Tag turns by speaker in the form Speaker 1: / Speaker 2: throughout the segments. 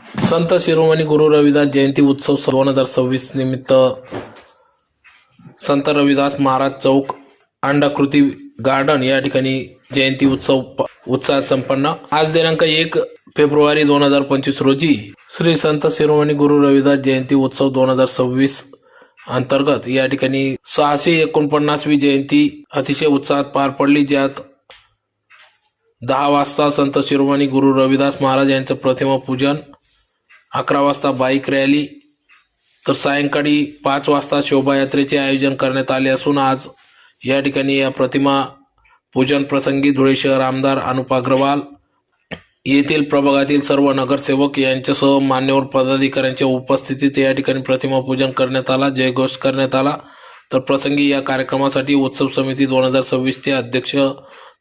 Speaker 1: संत शिरोमणी गुरु रविदास जयंती उत्सव 2026 निमित्त संत रविदास महाराज चौक अंडाकृती गार्डन या ठिकाणी जयंती उत्सव उत्साहात संपन्न। आज दिनांक 1 फेब्रुवारी 2025 रोजी श्री संत शिरोमणी गुरु रविदास जयंती उत्सव 2026 अंतर्गत या ठिकाणी 649वी जयंती अतिशय उत्साहात पार पडली, ज्यात 10 वाजता संत शिरोमणी गुरु रविदास महाराज यांचं प्रतिमा पूजन, 11 वाजता बाईक रॅली, तर सायंकाळी 5 वाजता शोभायात्रेचे आयोजन करण्यात आले असून आज या ठिकाणी या प्रतिमा पूजन प्रसंगी धुळे शहर आमदार अनुप अग्रवाल, येथील प्रभागातील सर्व नगरसेवक यांच्यासह मान्यवर पदाधिकाऱ्यांच्या उपस्थितीत या ठिकाणी प्रतिमा पूजन करण्यात आला, जयघोष करण्यात आला। तर प्रसंगी या कार्यक्रमासाठी उत्सव समिती 2026 चे अध्यक्ष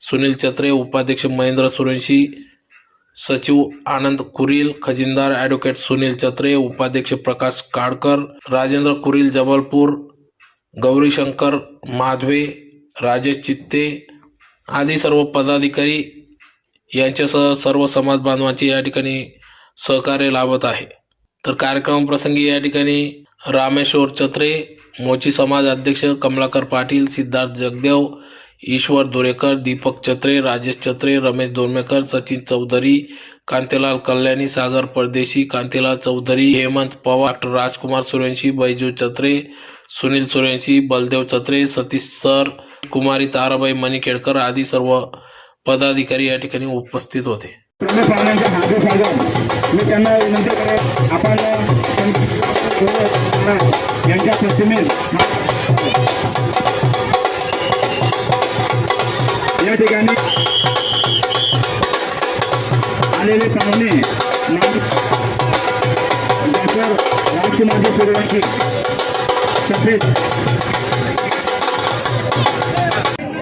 Speaker 1: सुनील चत्रे, उपाध्यक्ष महेंद्र सुरेंशी, सचिव आनंद कुरील, खजिनदार ॲडव्होकेट सुनील चत्रे, उपाध्यक्ष प्रकाश काडकर, राजेंद्र कुरील जबलपूर, गौरीशंकर माधवे, राजेश चित्ते आदी सर्व पदाधिकारी यांच्यासह सर्व समाज बांधवांचे या ठिकाणी सहकार्य लाभत आहे। तर कार्यक्रम प्रसंगी या ठिकाणी रामेश्वर चत्रे, मोची समाज अध्यक्ष कमलाकर पाटील, सिद्धार्थ जगदेव, ईश्वर दुरेकर, दीपक चत्रे, राजेश चत्रे, रमेश दोनमेकर, सचिन चौधरी, कांतीलाल कल्याणी, सागर परदेशी, कांतीलाल चौधरी, हेमंत पवार, डॉक्टर राजकुमार सुरेंशी, बैजू चत्रे, सुनील सुरेंशी, बलदेव चत्रे, सतीश सर, कुमारी ताराबाई मणिकेडकर आदी सर्व पदाधिकारी या ठिकाणी उपस्थित होते।
Speaker 2: या ठिकाणी आलेले पाहुणे डॉक्टर राजकुमार सुरेंशी सफेद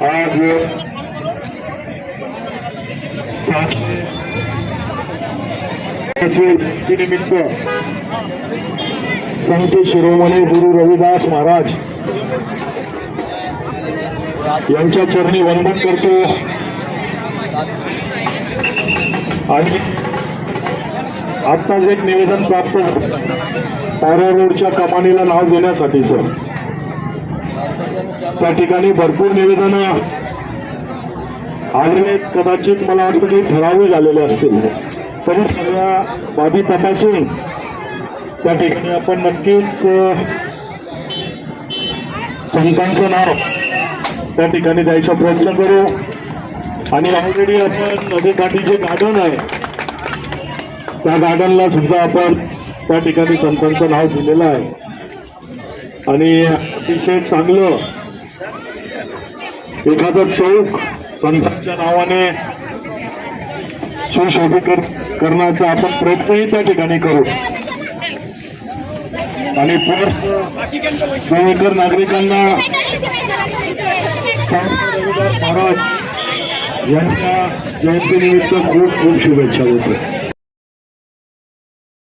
Speaker 2: आज निमित्त संत शिरोमणी गुरु रविदास महाराज यांच्या चरणी वंदन करतो आणि आत्ताच एक निवेदन प्राप्त पारा रोडच्या कमानीला नाव देण्यासाठी सर त्या ठिकाणी भरपूर निवेदन आलेले, कदाचित मला वाटतं काही ठरावे झालेले असतील, तरी सगळ्या बाबी तपासून त्या ठिकाणी आपण नक्कीच संतांचं नाव त्या ठिकाणी द्यायचा प्रयत्न करू। आणि ऑलरेडी आपण नदीकाठी जे गार्डन आहे त्या गार्डनला सुद्धा आपण त्या ठिकाणी संतांचं नाव दिलेलं आहे आणि अतिशय चांगलं एखादं चौक संतांच्या नावाने सुशोभित करण्याचा आपण प्रयत्नही त्या ठिकाणी करू आणि पुणेकर नागरिकांना महाराज यांच्या जयंतीनिमित्त खूप खूप शुभेच्छा देतो।